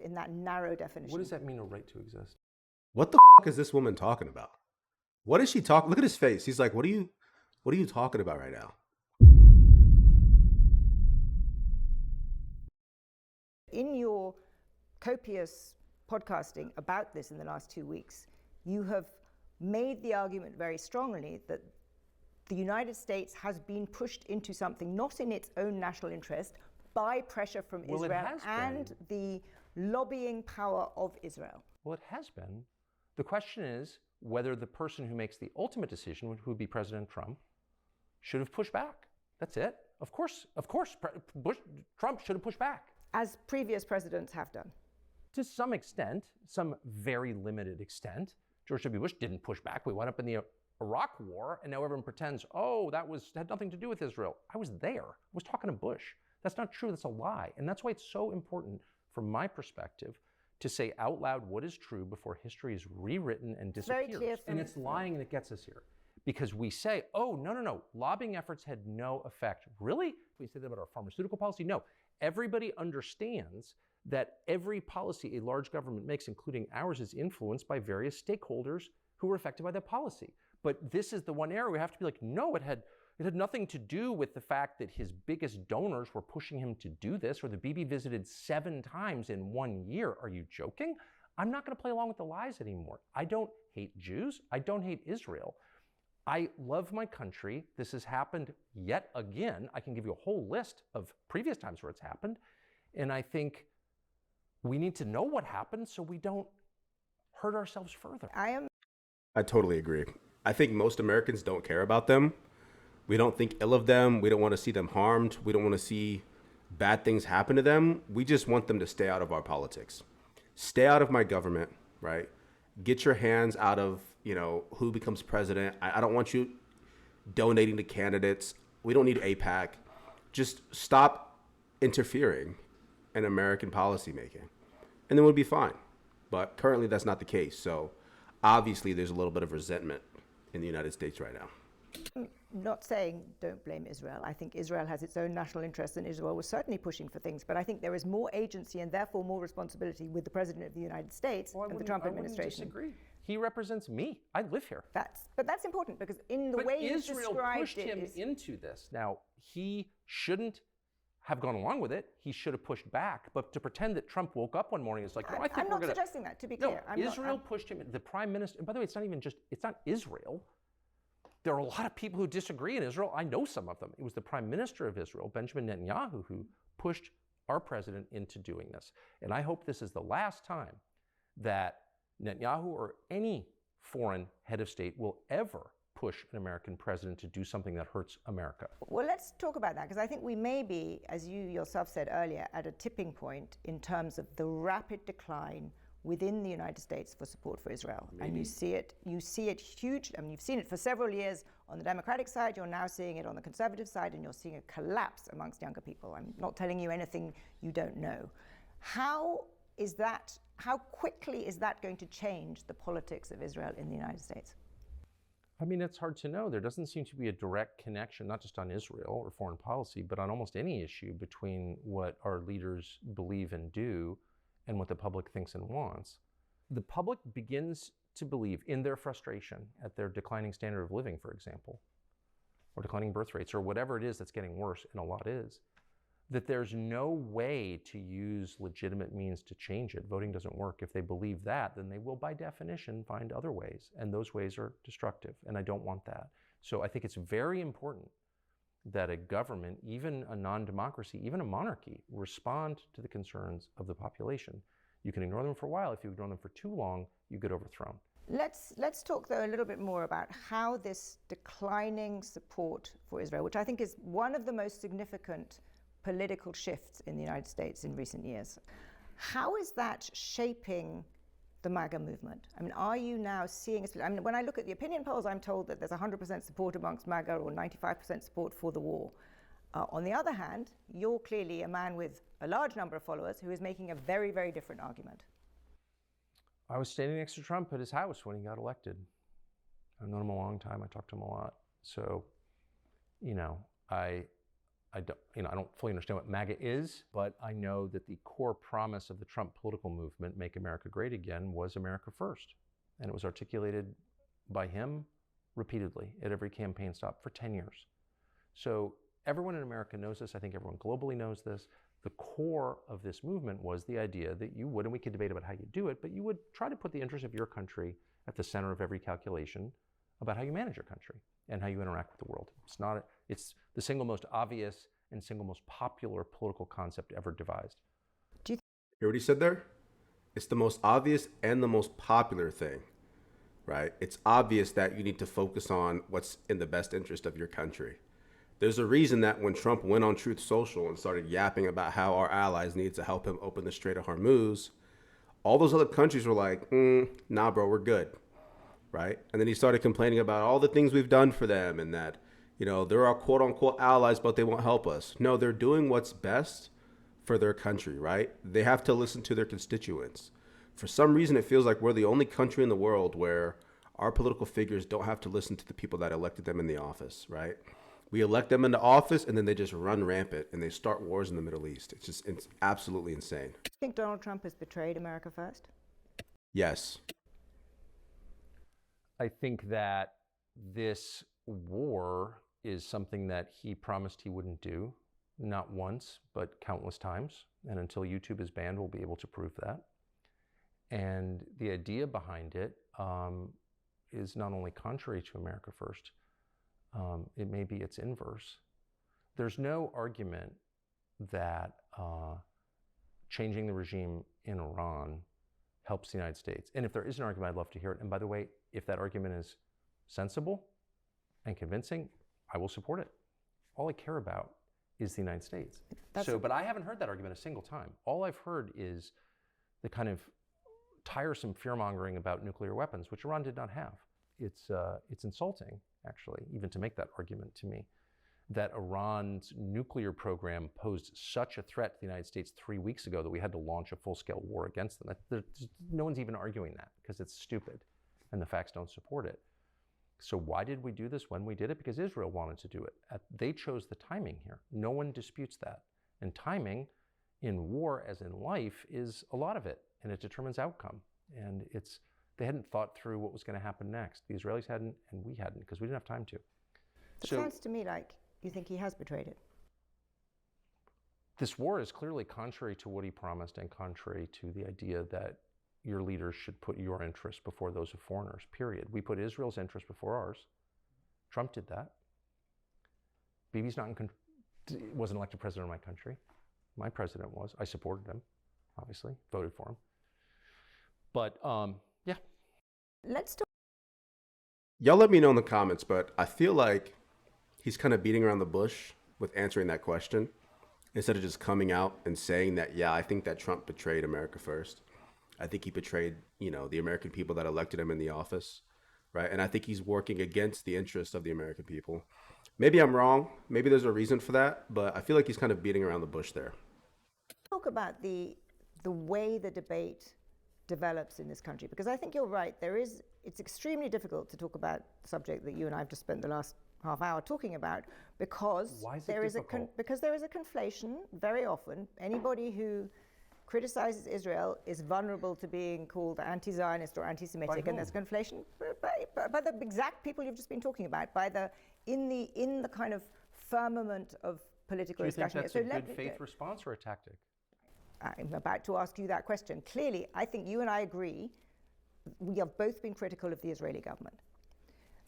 in that narrow definition. What does that mean, a right to exist? What the f*** is this woman talking about? What is she talking? Look at his face. He's like, what are you talking about right now? In your copious podcasting about this in the last 2 weeks, you have made the argument very strongly that the United States has been pushed into something not in its own national interest by pressure from Israel and the lobbying power of Israel. Well, it has been. The question is whether the person who makes the ultimate decision, who would be President Trump, should have pushed back. That's it. Of course, Trump should have pushed back. As previous presidents have done. To some extent, some very limited extent. George W. Bush didn't push back. We wound up in the Iraq War, and now everyone pretends, oh, that had nothing to do with Israel. I was there. I was talking to Bush. That's not true. That's a lie. And that's why it's so important, from my perspective, to say out loud what is true before history is rewritten and disappears. Very clear. And it's lying and it gets us here. Because we say, oh, no, lobbying efforts had no effect. Really? We say that about our pharmaceutical policy? No. Everybody understands that every policy a large government makes, including ours, is influenced by various stakeholders who were affected by that policy. But this is the one area we have to be like, no, it had nothing to do with the fact that his biggest donors were pushing him to do this, or the Bibi visited 7 times in 1 year. Are you joking? I'm not going to play along with the lies anymore. I don't hate Jews. I don't hate Israel. I love my country. This has happened yet again. I can give you a whole list of previous times where it's happened. And I think we need to know what happened so we don't hurt ourselves further. I totally agree. I think most Americans don't care about them. We don't think ill of them. We don't want to see them harmed. We don't want to see bad things happen to them. We just want them to stay out of our politics. Stay out of my government, right? Get your hands out of, who becomes president. I don't want you donating to candidates. We don't need AIPAC. Just stop interfering in American policymaking, and then we'll be fine. But currently that's not the case. So obviously there's a little bit of resentment in the United States right now. I'm not saying don't blame Israel. I think Israel has its own national interests, and Israel was certainly pushing for things. But I think there is more agency and therefore more responsibility with the President of the United States and the Trump administration. I wouldn't disagree. He represents me. I live here. But that's important, because in the way you described it, Israel pushed him into this. Now, he shouldn't have gone along with it. He should have pushed back. But to pretend that Trump woke up one morning is like, no, I think I'm not suggesting that, to be clear. Israel pushed him. The prime minister, and by the way, it's not Israel. There are a lot of people who disagree in Israel. I know some of them. It was the prime minister of Israel, Benjamin Netanyahu, who pushed our president into doing this. And I hope this is the last time that Netanyahu or any foreign head of state will ever push an American president to do something that hurts America. Well, let's talk about that, because I think we may be, as you yourself said earlier, at a tipping point in terms of the rapid decline within the United States for support for Israel. Maybe. And you see it huge. I mean, you've seen it for several years on the Democratic side. You're now seeing it on the conservative side, and you're seeing a collapse amongst younger people. I'm not telling you anything you don't know. How quickly is that going to change the politics of Israel in the United States? I mean, it's hard to know. There doesn't seem to be a direct connection, not just on Israel or foreign policy, but on almost any issue between what our leaders believe and do and what the public thinks and wants. The public begins to believe, in their frustration at their declining standard of living, for example, or declining birth rates, or whatever it is that's getting worse, and a lot is, that there's no way to use legitimate means to change it. Voting doesn't work. If they believe that, then they will, by definition, find other ways, and those ways are destructive, and I don't want that. So I think it's very important that a government, even a non-democracy, even a monarchy, respond to the concerns of the population. You can ignore them for a while. If you ignore them for too long, you get overthrown. Let's talk, though, a little bit more about how this declining support for Israel, which I think is one of the most significant political shifts in the United States in recent years, how is that shaping the MAGA movement? I mean, are you now seeing a split? I mean, when I look at the opinion polls, I'm told that there's 100% support amongst MAGA or 95% support for the war. On the other hand, you're clearly a man with a large number of followers who is making a very, very different argument. I was standing next to Trump at his house when he got elected. I've known him a long time. I talked to him a lot. So, I I don't fully understand what MAGA is, but I know that the core promise of the Trump political movement, Make America Great Again, was America First. And it was articulated by him repeatedly at every campaign stop for 10 years. So everyone in America knows this. I think everyone globally knows this. The core of this movement was the idea that you would, and we could debate about how you do it, but you would try to put the interest of your country at the center of every calculation about how you manage your country and how you interact with the world. It's the single most obvious and single most popular political concept ever devised. Hear what he said there? It's the most obvious and the most popular thing, right? It's obvious that you need to focus on what's in the best interest of your country. There's a reason that when Trump went on Truth Social and started yapping about how our allies need to help him open the Strait of Hormuz, all those other countries were like, nah, bro, we're good, right? And then he started complaining about all the things we've done for them and that, they're our quote unquote allies, but they won't help us. No, they're doing what's best for their country, right? They have to listen to their constituents. For some reason, it feels like we're the only country in the world where our political figures don't have to listen to the people that elected them in the office, right? We elect them into office and then they just run rampant and they start wars in the Middle East. It's absolutely insane. Do you think Donald Trump has betrayed America First? Yes. I think that this war is something that he promised he wouldn't do, not once, but countless times. And until YouTube is banned, we'll be able to prove that. And the idea behind it is not only contrary to America First, it may be its inverse. There's no argument that changing the regime in Iran helps the United States. And if there is an argument, I'd love to hear it. And by the way, if that argument is sensible and convincing, I will support it. All I care about is the United States. But I haven't heard that argument a single time. All I've heard is the kind of tiresome fear-mongering about nuclear weapons, which Iran did not have. It's insulting, actually, even to make that argument to me, that Iran's nuclear program posed such a threat to the United States 3 weeks ago that we had to launch a full-scale war against them. No one's even arguing that because it's stupid and the facts don't support it. So why did we do this when we did it? Because Israel wanted to do it. They chose the timing here. No one disputes that. And timing in war, as in life, is a lot of it, and it determines outcome. And they hadn't thought through what was going to happen next. The Israelis hadn't, and we hadn't, because we didn't have time to. It sounds to me like you think he has betrayed it. This war is clearly contrary to what he promised and contrary to the idea that your leaders should put your interests before those of foreigners, period. We put Israel's interests before ours. Trump did that. Bibi's wasn't elected president of my country. My president was. I supported him, obviously, voted for him. But, yeah. Let's talk. Y'all let me know in the comments, but I feel like he's kind of beating around the bush with answering that question instead of just coming out and saying that, yeah, I think that Trump betrayed America First. I think he betrayed, the American people that elected him in the office, right? And I think he's working against the interests of the American people. Maybe I'm wrong. Maybe there's a reason for that, but I feel like he's kind of beating around the bush there. Talk about the way the debate develops in this country, because I think you're right. It's extremely difficult to talk about the subject that you and I have just spent the last half hour talking about, because there is a conflation very often. Anybody who criticizes Israel is vulnerable to being called anti-Zionist or anti-Semitic, and there's conflation by the exact people you've just been talking about, in the kind of firmament of political discussion. Do you think that's a good faith response or a tactic? I'm about to ask you that question. Clearly, I think you and I agree. We have both been critical of the Israeli government.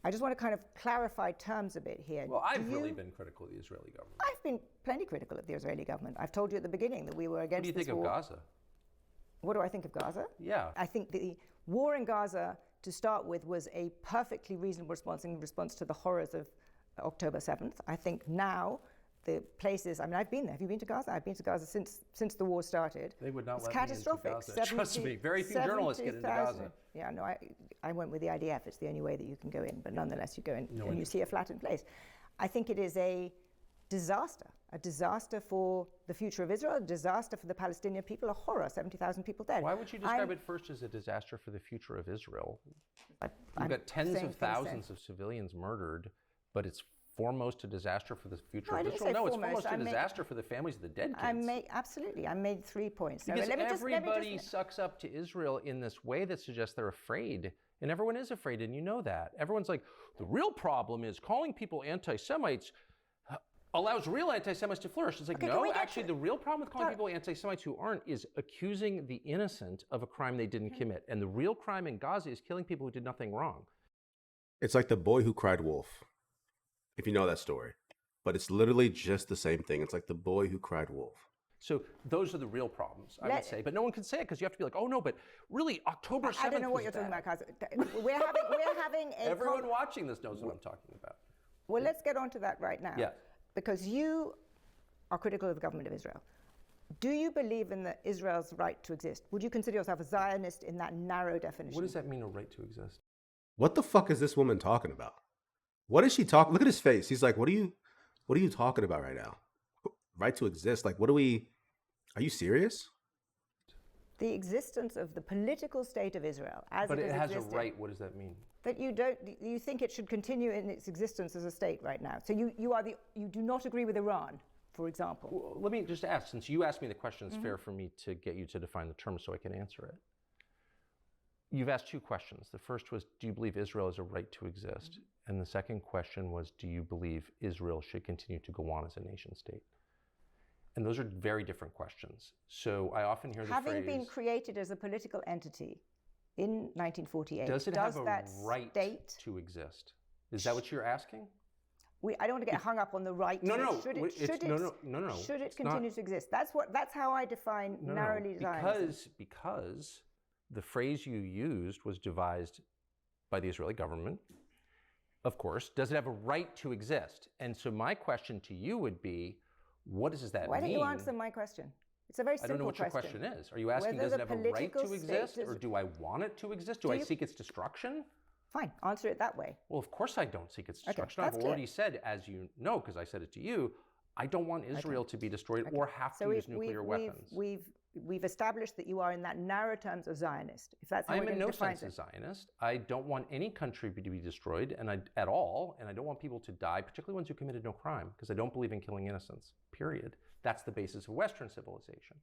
I just want to kind of clarify terms a bit here. Well, I've really been critical of the Israeli government. I've been plenty critical of the Israeli government. I've told you at the beginning that we were against this war. What do you think of Gaza? What do I think of Gaza? Yeah. I think the war in Gaza, to start with, was a perfectly reasonable response in response to the horrors of October 7th. I think now the places, I've been there. Have you been to Gaza? I've been to Gaza since the war started. They would not it's let catastrophic. me into Gaza. Trust me, very few journalists get into Gaza. Yeah, no, I went with the IDF. It's the only way that you can go in, but nonetheless you go in and you see a flattened place. I think it is a disaster for the future of Israel, a disaster for the Palestinian people, a horror, 70,000 people dead. Why would you describe it first as a disaster for the future of Israel? You've got tens of thousands of civilians murdered, but it's foremost a disaster for the future No, I of didn't Israel? say No, it's foremost. foremost a disaster for the families of the dead kids. Absolutely. I made 3 points. Now, Because let me everybody just, sucks up to Israel in this way that suggests they're afraid. And everyone is afraid, and you know that. Everyone's like, the real problem is calling people anti-Semites allows real anti-Semites to flourish. It's like, Okay, no, actually, the real problem with calling people anti-Semites who aren't is accusing the innocent of a crime they didn't commit. And the real crime in Gaza is killing people who did nothing wrong. It's like the boy who cried wolf, if you know that story. But it's literally just the same thing. It's like the boy who cried wolf. So those are the real problems, I would say. But no one can say it because you have to be like, oh no, but really October 7th I don't know what you're talking about, Carlson. We're having a... Everyone watching this knows what I'm talking about. Well, let's get on to that right now. Yeah. Because you are critical of the government of Israel. Do you believe in Israel's right to exist? Would you consider yourself a Zionist in that narrow definition? What does that mean, a right to exist? What the fuck is this woman talking about? What is she talking? Look at his face. He's like, what are you talking about right now? Right to exist? Like, are you serious? The existence of the political state of Israel as but it has a existed, right. What does that mean? that you think it should continue in its existence as a state right now. So you do not agree with Iran, for example. Well, let me just ask, since you asked me the question, it's fair for me to get you to define the term so I can answer it. You've asked 2 questions. The first was, do you believe Israel has a right to exist? And the second question was, do you believe Israel should continue to go on as a nation state? And those are very different questions. So I often hear the phrase... Having been created as a political entity in 1948, does it have a that right state to exist? Is that what you're asking? I don't want to get hung up on the right. No. Should it continue to exist? That's how I define narrowly Zionism. Because the phrase you used was devised by the Israeli government. Of course, does it have a right to exist? And so my question to you would be, what does that mean? Why don't you answer my question? It's a very simple question. I don't know what your question is. Are you asking, does it have a right to exist, or do I want it to exist? Do I seek its destruction? Fine, answer it that way. Well, of course I don't seek its destruction. Okay, I've already said, as you know, because I said it to you, I don't want Israel to be destroyed or have to use nuclear weapons. We've established that you are in that narrow terms a Zionist. If that's how I'm in no sense a Zionist. I don't want any country to be destroyed at all, and I don't want people to die, particularly ones who committed no crime, because I don't believe in killing innocents, period. That's the basis of Western civilization.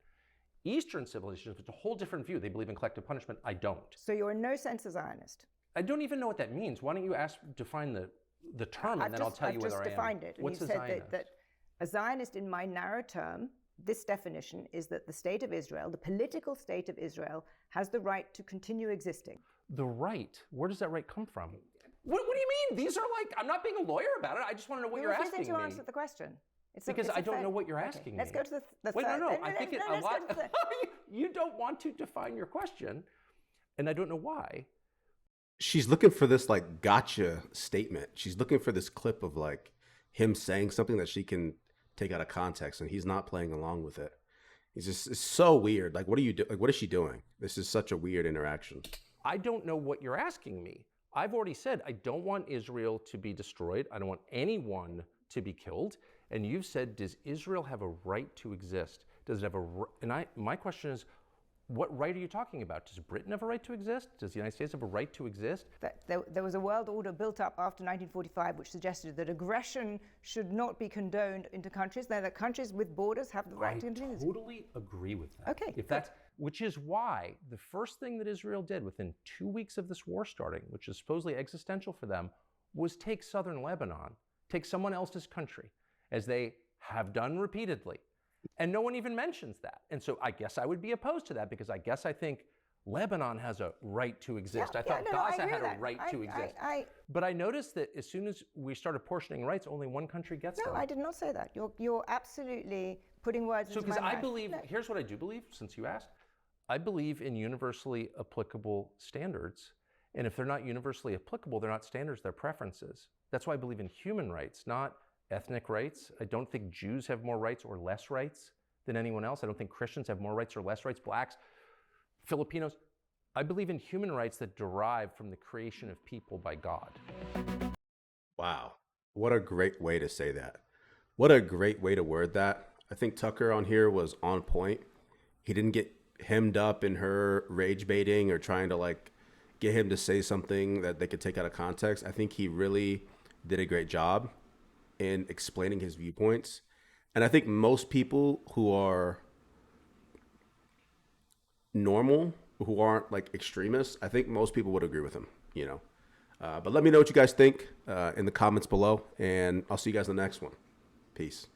Eastern civilization, it's a whole different view. They believe in collective punishment. I don't. So you're in no sense a Zionist? I don't even know what that means. Why don't you define the term, and then I'll tell you whether I am. I've just defined it. What's you a said Zionist? that a Zionist, in my narrow term, this definition is that the state of Israel, the political state of Israel, has the right to continue existing. The right? Where does that right come from? What do you mean? These are like, I'm not being a lawyer about it. I just want to know what you're asking me. You're refusing to answer the question. Because I don't know what you're asking me. Let's go to the Wait, third. no. I think a lot. You don't want to define your question, and I don't know why. She's looking for this like gotcha statement. She's looking for this clip of like him saying something that she can take out of context, and he's not playing along with it. It's so weird. Like, what are you doing? Like, what is she doing? This is such a weird interaction. I don't know what you're asking me. I've already said I don't want Israel to be destroyed. I don't want anyone to be killed. And you've said, does Israel have a right to exist? Does it have my question is, what right are you talking about? Does Britain have a right to exist? Does the United States have a right to exist? There was a world order built up after 1945 which suggested that aggression should not be condoned into countries. That countries with borders have the right to continue. I totally agree with that. Okay. Which is why the first thing that Israel did within 2 weeks of this war starting, which is supposedly existential for them, was take southern Lebanon, take someone else's country, as they have done repeatedly. And no one even mentions that. And so I guess I would be opposed to that, because I guess I think Lebanon has a right to exist. I thought Gaza had a right to exist. But I noticed that as soon as we start apportioning rights, only one country gets them. No, I did not say that. You're absolutely putting words into my mouth. So because I believe, here's what I do believe, since you asked. I believe in universally applicable standards. And if they're not universally applicable, they're not standards, they're preferences. That's why I believe in human rights, not ethnic rights. I don't think Jews have more rights or less rights than anyone else. I don't think Christians have more rights or less rights, blacks, Filipinos. I believe in human rights that derive from the creation of people by God. Wow. What a great way to say that. What a great way to word that. I think Tucker on here was on point. He didn't get hemmed up in her rage baiting or trying to like get him to say something that they could take out of context. I think he really did a great job. in explaining his viewpoints. And I think most people who are normal, who aren't like extremists, I think most people would agree with him, you know. But let me know what you guys think in the comments below, and I'll see you guys in the next one. Peace.